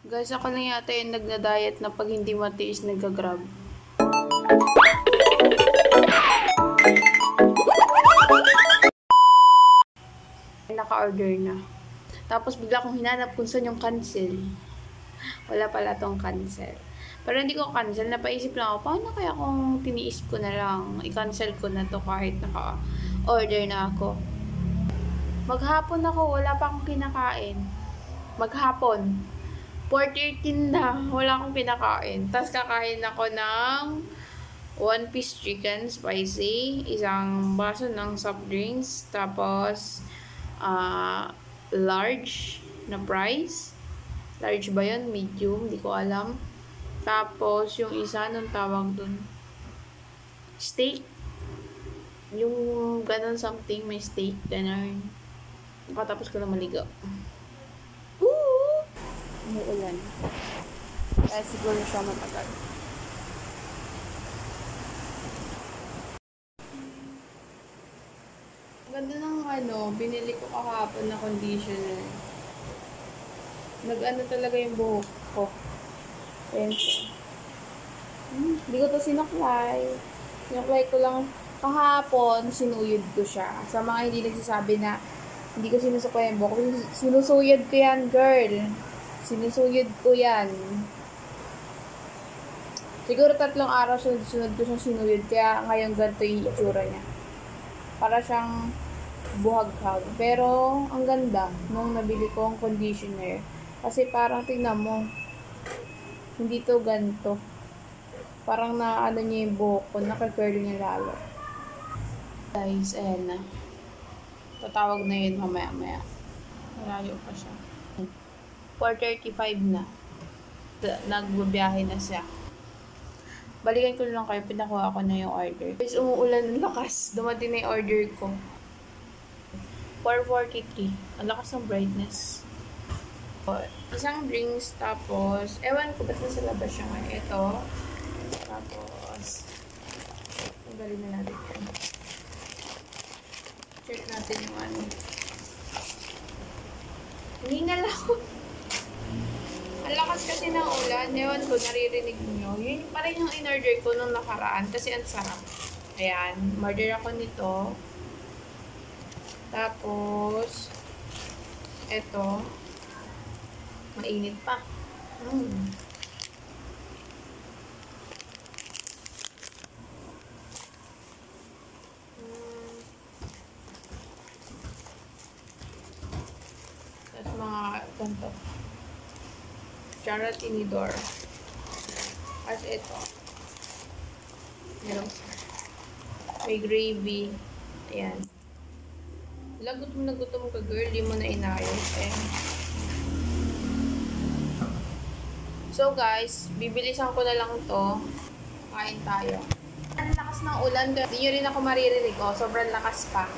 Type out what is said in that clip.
Guys, ako lang yata yung nagna-diet na pag hindi matiis nag-grab. Naka-order na. Tapos bigla kong hinanap kung saan yung cancel. Wala pala tong cancel. Pero hindi ko cancel. Napaisip lang ako, paano kaya kung tiniis ko na lang, i-cancel ko na to kahit naka-order na ako. Maghapon ako, wala pa akong kinakain. Maghapon. 4:13 na, wala akong kinakain. Tapos kakain ako ng 1-piece chicken spicy, isang baso ng soft drinks, tapos large na fries. Large ba yun? Medium? Di ko alam. Tapos, yung isa, nung tawag dun? Steak. Yung ganun something, may steak, ganun. Pagkatapos ko na maligo. Umuulan. Kaya siguro siya matagal. Ganda ng binili ko kahapon na conditioner. Nag-ano talaga yung buhok ko. Ayan siya. Hindi ko to sinaklay. Sinaklay ko lang kahapon, sinuyod ko siya. Sa mga hindi nagsasabi na hindi ko sinusuklay yung buhok. Sinusuyod ko yan, girl. Sinusuyod ko yan. Siguro 3 araw sunod ko siyang sinuyod. Kaya ngayon ganito yung itsura niya. Para siyang buhaghag. Pero, ang ganda nung nabili ko ang conditioner. Kasi parang tingnan mo, hindi to ganito. Parang naano niya yung buhok ko, naka-curl niya lalo. Guys, ayan na. Tatawag na yun mamaya-maya. Malayo pa siya. 4:35 na. Nagbabiyahe na siya. Balikan ko lang kayo, pinakuha ko na yung order. Guys, umuulan ng lakas. Dumating na yung order ko. 4:43. Ang lakas ng brightness. Isang drinks, tapos, ewan ko ba't nasa labas siya ngayon. Ito. Tapos, tanggalin na natin yan. Check natin yung ano. Hindi na lang. Ang lakas kasi ng ulan. Ewan ko, naririnig nyo. Yun pa rin yung in-order ko nung nakaraan kasi ang sarap. Ayan. Order ako nito. Tapos, eto. Mainit pa. Tapos mga ganito. Chara Tinidor. As ito. Meron. May gravy. Ayan. Gutom na gutom ka, girl. Di mo na inayos. So, guys, bibilisan ko na lang to. Kain tayo. Ang lakas ng ulan. Hindi nyo rin ako maririnig. Oh, sobrang lakas pa.